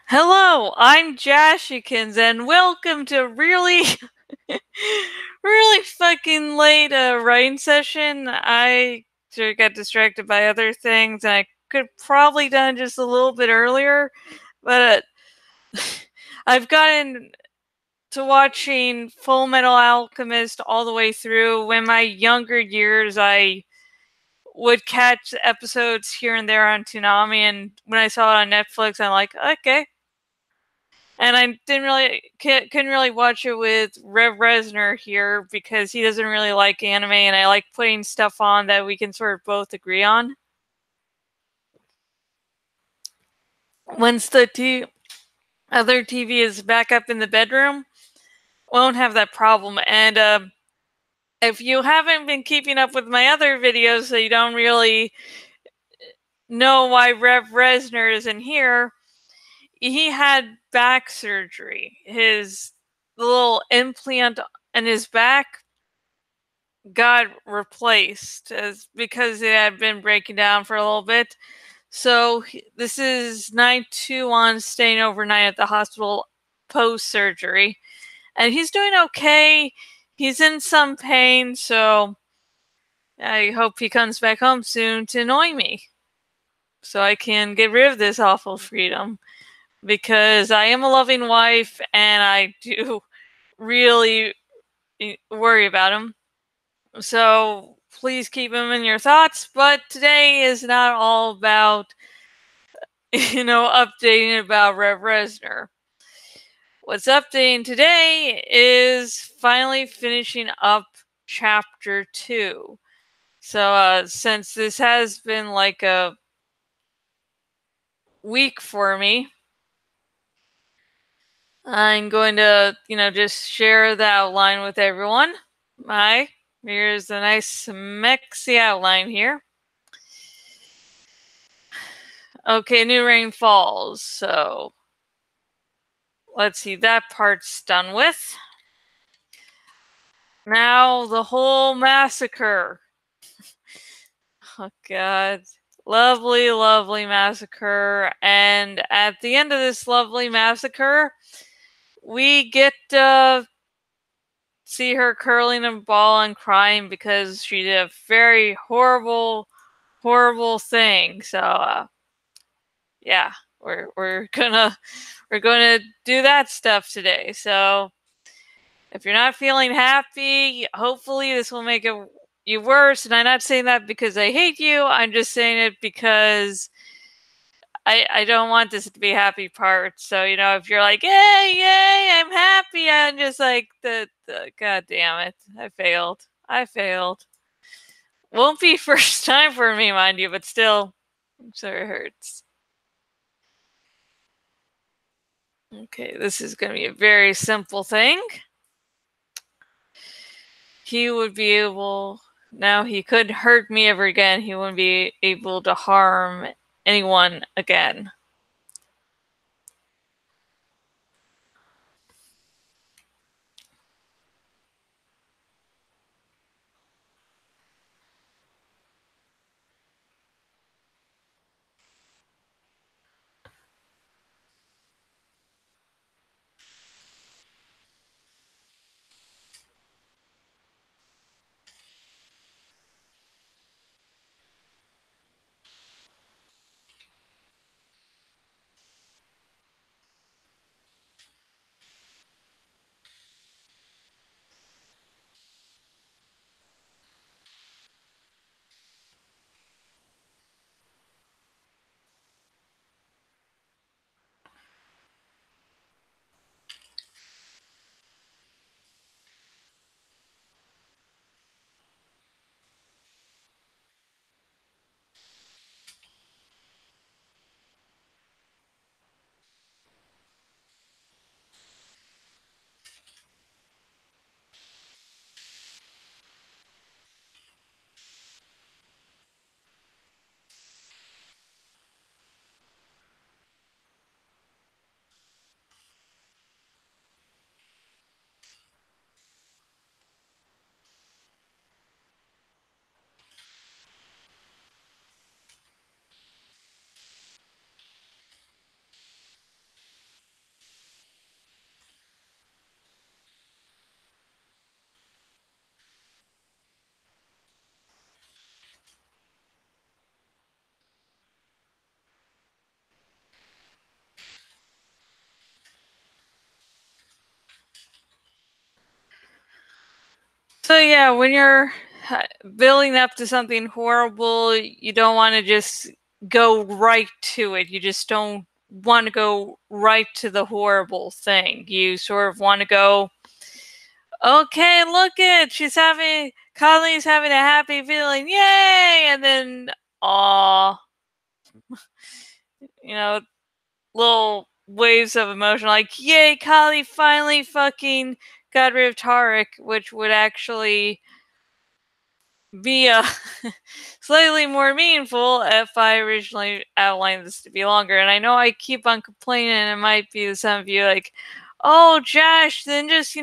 Hello, I'm Jashikins, and welcome to really, really fucking late writing session. I sort of got distracted by other things, and I could probably done just a little bit earlier, but I've gotten to watching Full Metal Alchemist all the way through. When my younger years, I would catch episodes here and there on Toonami, and when I saw it on Netflix, I'm like, okay. And I couldn't really watch it with Rev Resner here because he doesn't really like anime, and I like putting stuff on that we can sort of both agree on. Once the other TV is back up in the bedroom, won't have that problem. And if you haven't been keeping up with my other videos, so you don't really know why Rev Resner isn't here, he had back surgery. His little implant in his back got replaced because it had been breaking down for a little bit. So this is night 2 on staying overnight at the hospital post surgery, and he's doing okay. He's in some pain, so I hope he comes back home soon to annoy me so I can get rid of this awful freedom, because I am a loving wife and I do really worry about him. So please keep him in your thoughts. But today is not all about, updating about Rev Resner. What's updating today is finally finishing up chapter 2. So since this has been like a week for me, I'm going to, just share the outline with everyone. Here's a nice mexy outline here. Okay, new rain falls, so let's see, that part's done with. Now the whole massacre. Oh god. Lovely, lovely massacre. And at the end of this lovely massacre, we get to see her curling a ball and crying because she did a very horrible, horrible thing. So yeah, we're gonna do that stuff today. So if you're not feeling happy, hopefully this will make you worse. And I'm not saying that because I hate you. I'm just saying it because I don't want this to be a happy part. So, if you're like, yay, yay, I'm happy, I'm just like, the god damn it, I failed. Won't be first time for me, mind you, but still, I'm sure it hurts. Okay, this is going to be a very simple thing. He would be able, now he couldn't hurt me ever again. He wouldn't be able to harm anyone again. So yeah, when you're building up to something horrible, you don't want to just go right to it. You just don't want to go right to the horrible thing. You sort of want to go, okay, look it, Colleen's having a happy feeling, yay! And then, aw, you know, little waves of emotion, like, yay, Colleen finally fucking got rid of Tarek, which would actually be slightly more meaningful if I originally outlined this to be longer. And I know I keep on complaining, and it might be to some of you like, oh, Josh, then just,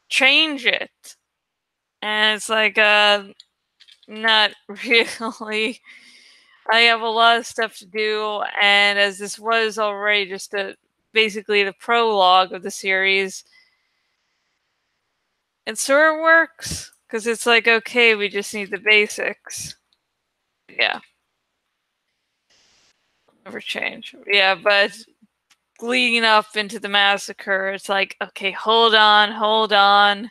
change it. And it's like, not really. I have a lot of stuff to do, and as this was already just basically the prologue of the series, it sort of works, because it's like, okay, we just need the basics. Yeah. Never change. Yeah, but leading up into the massacre, it's like, okay, hold on, hold on.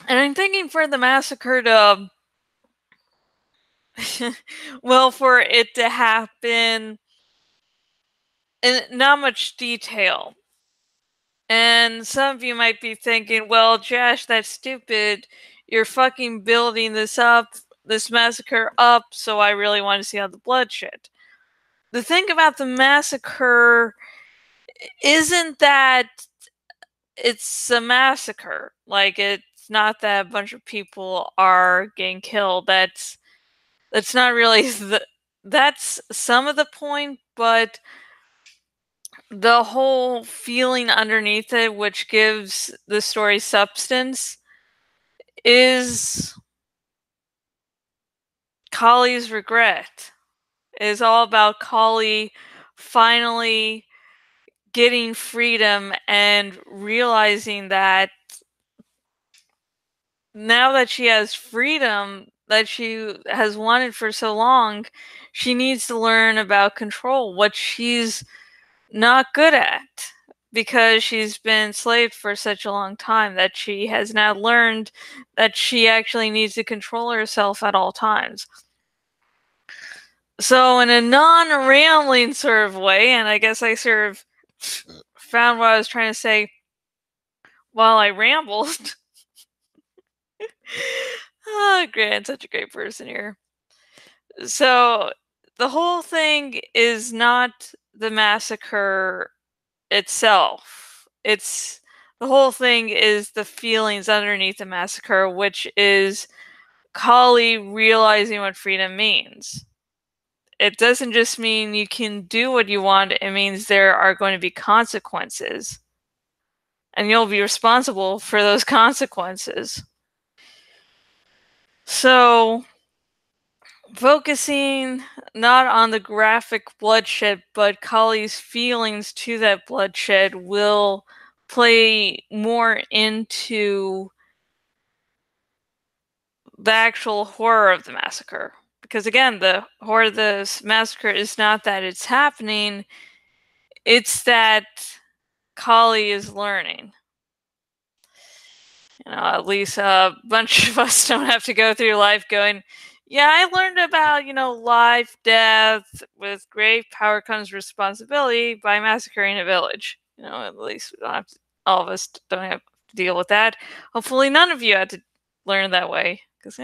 And I'm thinking for the massacre to, well, for it to happen in not much detail. And some of you might be thinking, well, Josh, that's stupid. You're fucking building this massacre up, so I really want to see all the bloodshed. The thing about the massacre isn't that it's a massacre. Like, it's not that a bunch of people are getting killed. That's not really that's some of the point, but the whole feeling underneath it, which gives the story substance, is Collie's regret. It is all about Collie finally getting freedom and realizing that now that she has freedom that she has wanted for so long, she needs to learn about control, what she's not good at, because she's been enslaved for such a long time, that she has now learned that she actually needs to control herself at all times. So in a non-rambling sort of way, and I guess I sort of found what I was trying to say while I rambled. Oh, Grant's such a great person here. So the whole thing is not the massacre itself. It's the whole thing is the feelings underneath the massacre, which is Kali realizing what freedom means. It doesn't just mean you can do what you want, it means there are going to be consequences. And you'll be responsible for those consequences. So, focusing not on the graphic bloodshed, but Kali's feelings to that bloodshed will play more into the actual horror of the massacre. Because again, the horror of this massacre is not that it's happening, it's that Kali is learning. At least a bunch of us don't have to go through life going, yeah, I learned about, life, death, with great power comes responsibility by massacring a village. At least we don't have to, all of us don't have to deal with that. Hopefully none of you had to learn that way, because,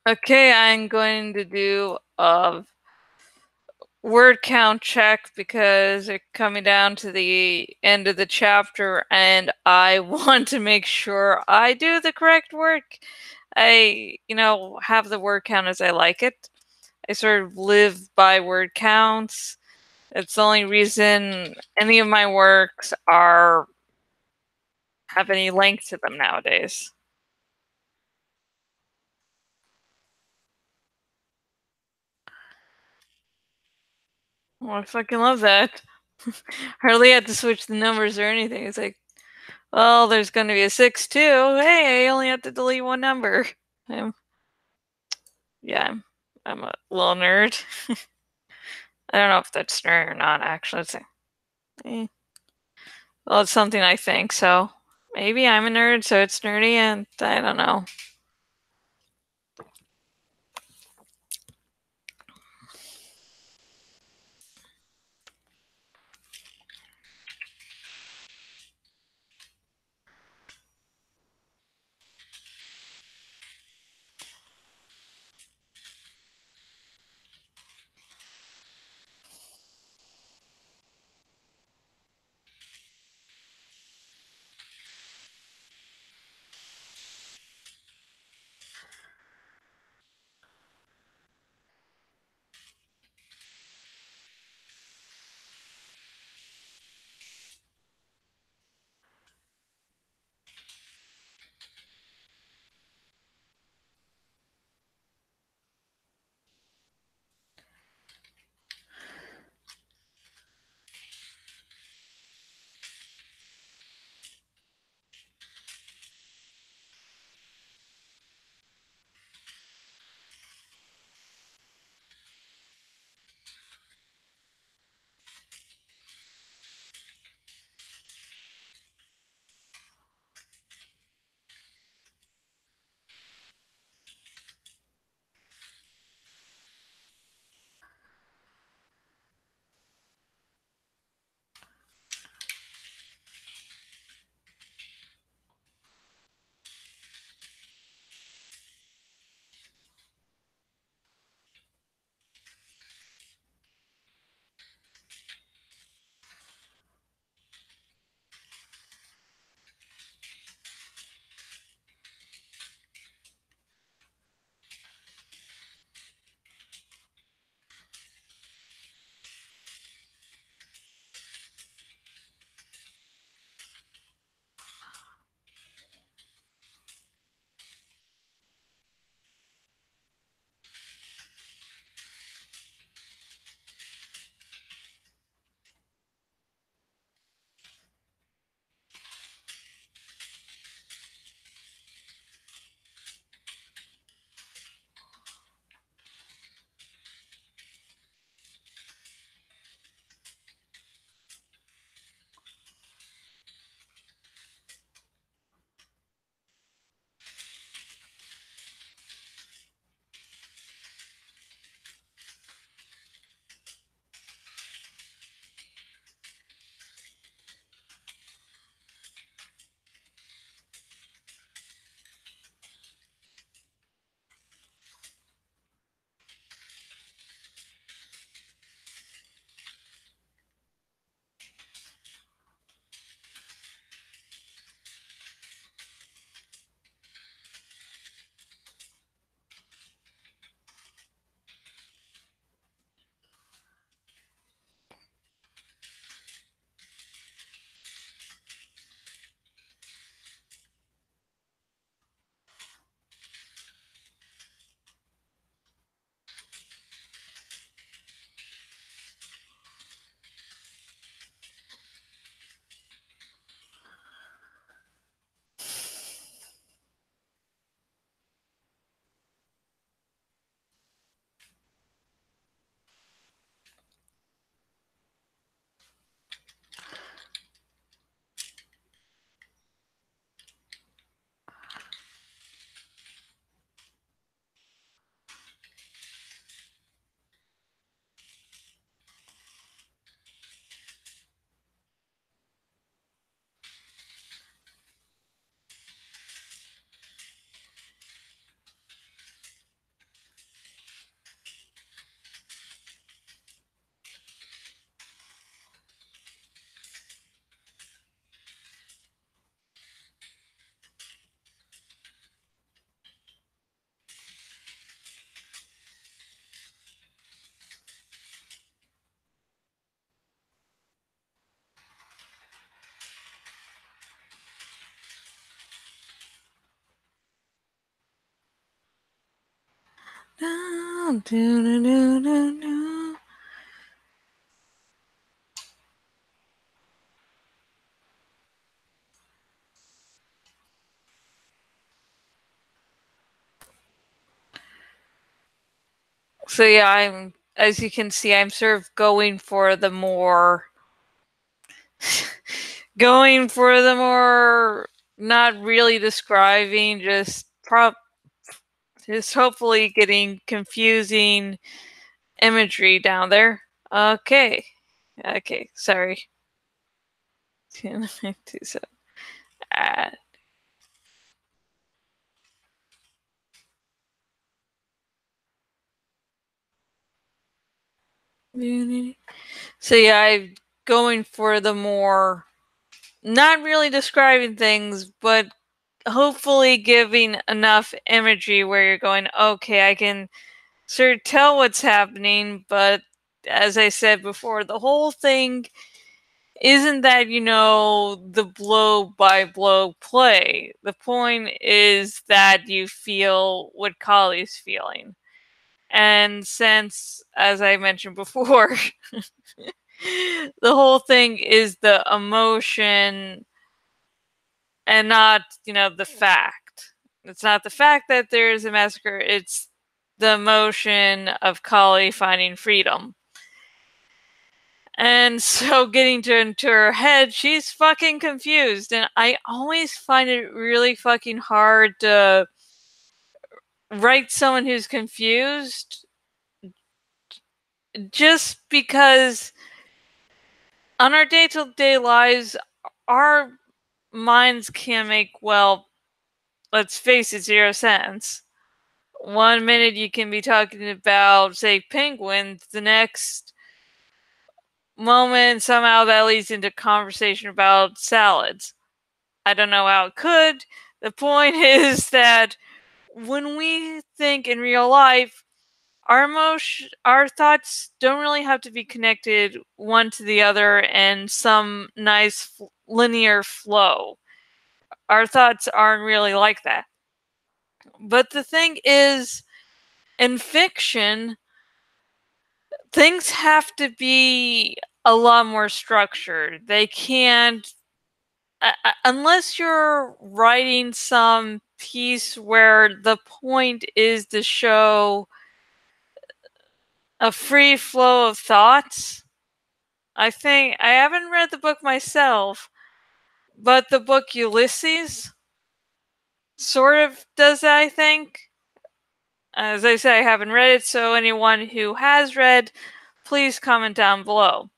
Okay, I'm going to do a word count check because it's coming down to the end of the chapter and I want to make sure I do the correct work. I, have the word count as I like it. I sort of live by word counts. It's the only reason any of my works have any length to them nowadays. Well, I fucking love that. Hardly had to switch the numbers or anything. It's like, well, there's going to be a 6 too. Hey, I only have to delete one number. I'm, yeah, I'm a little nerd. I don't know if that's nerd or not, actually. Eh. Well, it's something I think, so maybe I'm a nerd, so it's nerdy, and I don't know. So yeah, as you can see, I'm sort of going for the more not really describing, just hopefully getting confusing imagery down there. Okay, sorry. So yeah, I'm going for the more not really describing things, but hopefully giving enough imagery where you're going, okay, I can sort of tell what's happening, but as I said before, the whole thing isn't that, the blow by blow play. The point is that you feel what Kali's feeling. And since, as I mentioned before, the whole thing is the emotion and not, the fact. It's not the fact that there's a massacre, it's the emotion of Kali finding freedom. And so getting into her head, she's fucking confused. And I always find it really fucking hard to write someone who's confused, just because on our day-to-day lives, our minds can make, well, let's face it, zero sense. One minute you can be talking about, say, penguins, the next moment somehow that leads into conversation about salads. I don't know how it could. The point is that when we think in real life, our thoughts don't really have to be connected one to the other in some nice linear flow. Our thoughts aren't really like that. But the thing is, in fiction, things have to be a lot more structured. They can't, unless you're writing some piece where the point is to show a free flow of thoughts. I haven't read the book myself, but the book Ulysses sort of does that, I think. As I say, I haven't read it, so anyone who has read, please comment down below.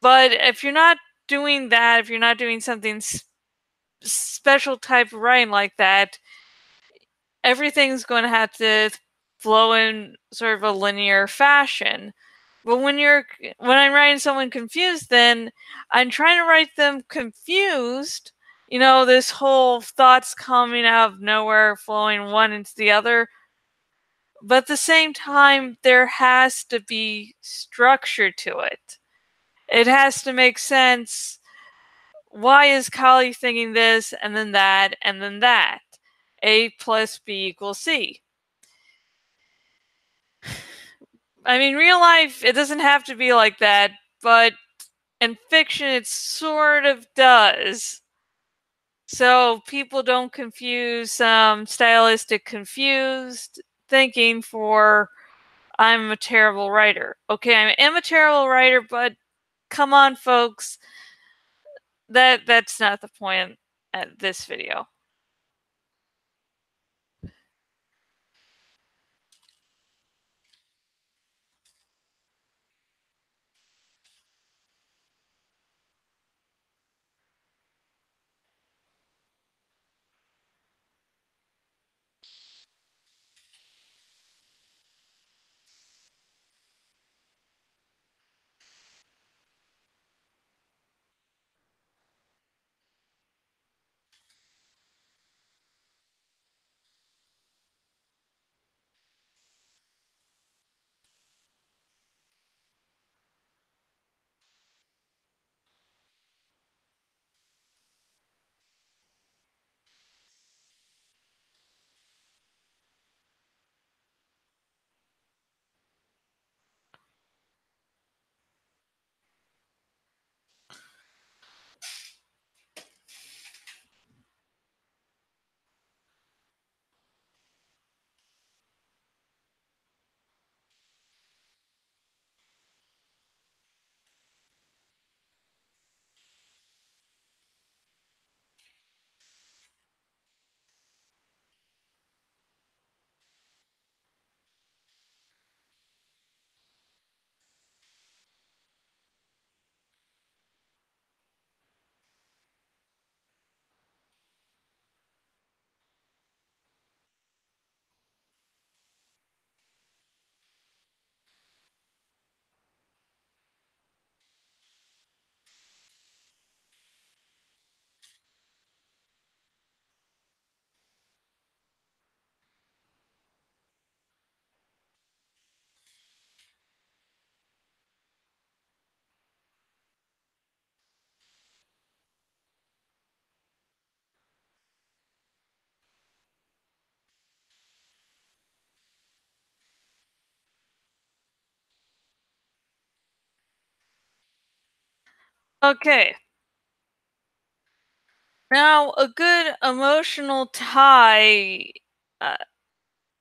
But if you're not doing that, if you're not doing something special type of writing like that, everything's going to have to flow in sort of a linear fashion. But when I'm writing someone confused, then I'm trying to write them confused. This whole thoughts coming out of nowhere, flowing one into the other. But at the same time, there has to be structure to it. It has to make sense. Why is Kali thinking this, and then that, and then that? A plus B equals C. I mean, real life, it doesn't have to be like that, but in fiction, it sort of does. So people don't confuse stylistic confused thinking for I'm a terrible writer. Okay, I am a terrible writer, but come on, folks. That's not the point at this video. Okay. Now, a good emotional tie, uh,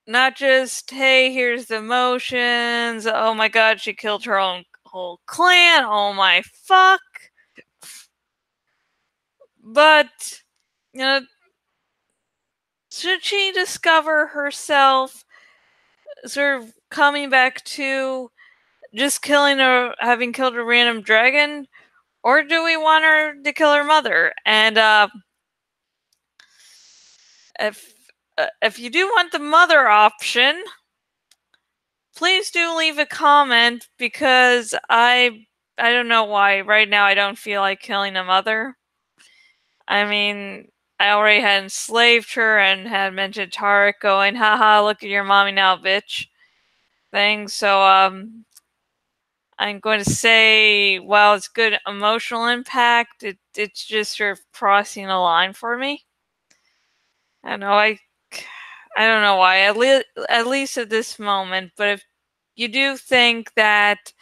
not just, hey, here's the emotions, oh my god, she killed her own whole clan, oh my fuck. But, you know, should she discover herself sort of coming back to just killing or having killed a random dragon? Or do we want her to kill her mother? And if if you do want the mother option, please do leave a comment, because I don't know why right now I don't feel like killing a mother. I mean, I already had enslaved her and had mentioned Tarek going, haha, look at your mommy now, bitch thing. So I'm going to say, while it's good emotional impact, it's just sort of crossing a line for me. I don't know, I don't know why, at least at this moment, but if you do think that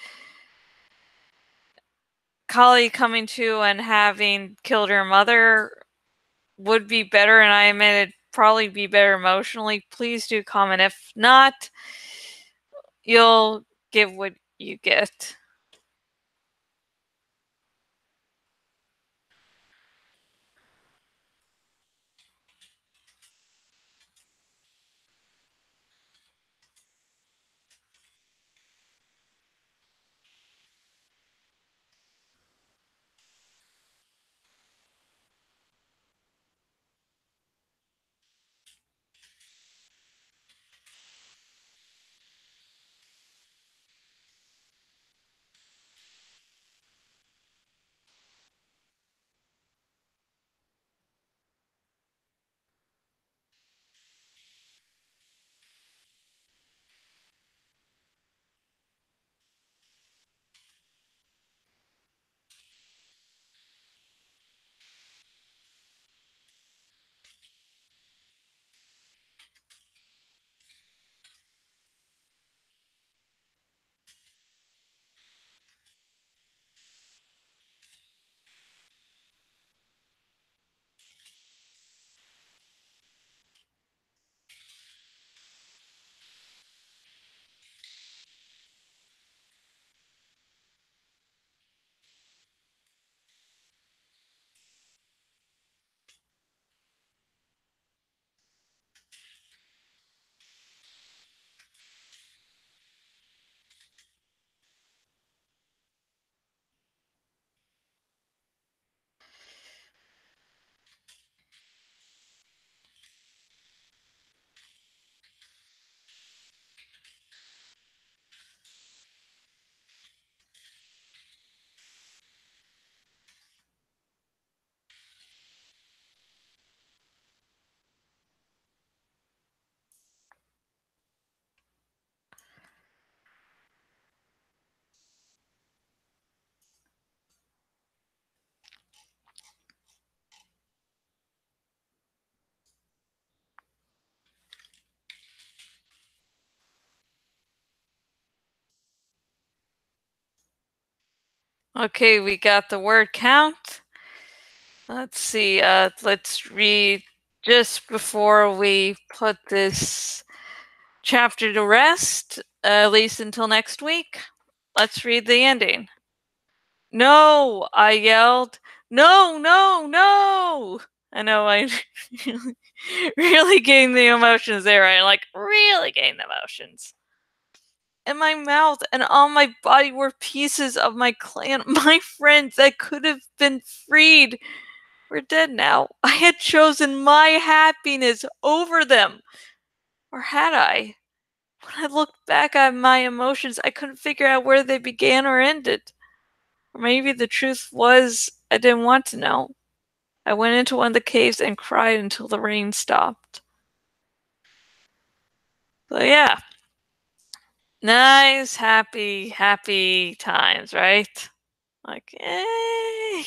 Kali coming to and having killed her mother would be better, and I admit it'd probably be better emotionally, please do comment. If not, you'll give what you get. Okay, we got the word count. Let's see, let's read just before we put this chapter to rest, at least until next week. Let's read the ending. No, I yelled. No, no, no! I know I really getting the emotions there, right? Like, really getting the emotions. And my mouth and all my body were pieces of my clan, my friends that could have been freed. Were dead now. I had chosen my happiness over them. Or had I? When I looked back at my emotions, I couldn't figure out where they began or ended. Or maybe the truth was, I didn't want to know. I went into one of the caves and cried until the rain stopped. So yeah. Nice, happy, happy times, right? Like, eh.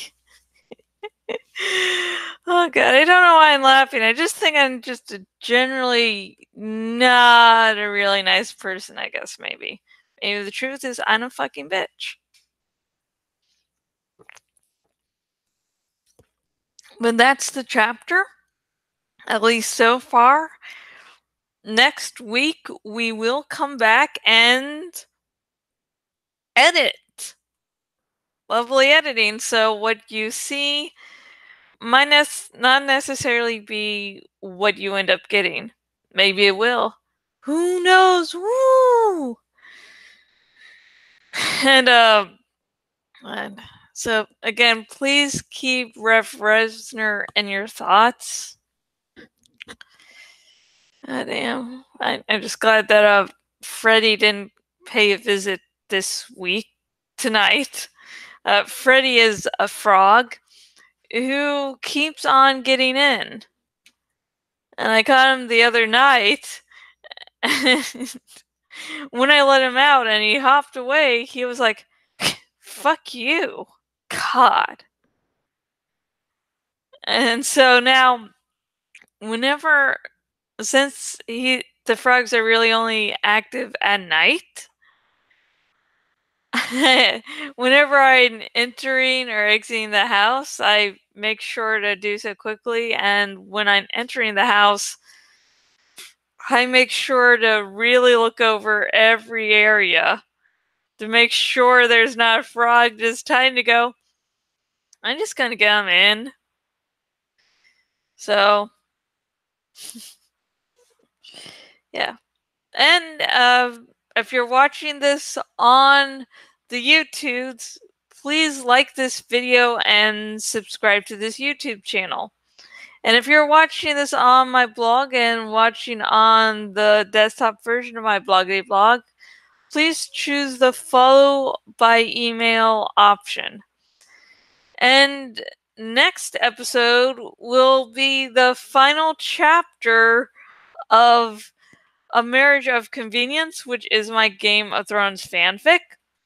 Oh god, I don't know why I'm laughing. I just think I'm just a generally not a really nice person, I guess, maybe. Maybe the truth is I'm a fucking bitch. But that's the chapter, at least so far. Next week, we will come back and edit. Lovely editing. So what you see might not necessarily be what you end up getting. Maybe it will. Who knows? Woo! And so again, please keep Rev Resner in your thoughts. Damn. I'm just glad that Freddy didn't pay a visit this week tonight. Freddy is a frog who keeps on getting in. And I caught him the other night. When I let him out and he hopped away, he was like, fuck you. God. And so now, since the frogs are really only active at night, whenever I'm entering or exiting the house, I make sure to do so quickly. And when I'm entering the house, I make sure to really look over every area to make sure there's not a frog just trying to go, I'm just gonna get him in. So, yeah. And if you're watching this on the YouTubes, please like this video and subscribe to this YouTube channel. And if you're watching this on my blog and watching on the desktop version of my bloggity blog, please choose the follow by email option. And next episode will be the final chapter of A Marriage of Convenience, which is my Game of Thrones fanfic.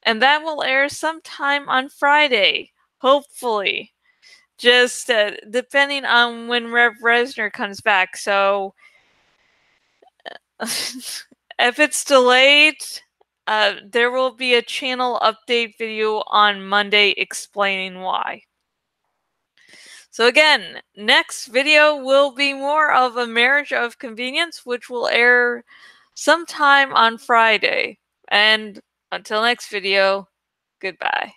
And that will air sometime on Friday, hopefully. Just depending on when Rev Resner comes back. So if it's delayed, there will be a channel update video on Monday explaining why. So again, next video will be more of A Marriage of Convenience, which will air sometime on Friday. And until next video, goodbye.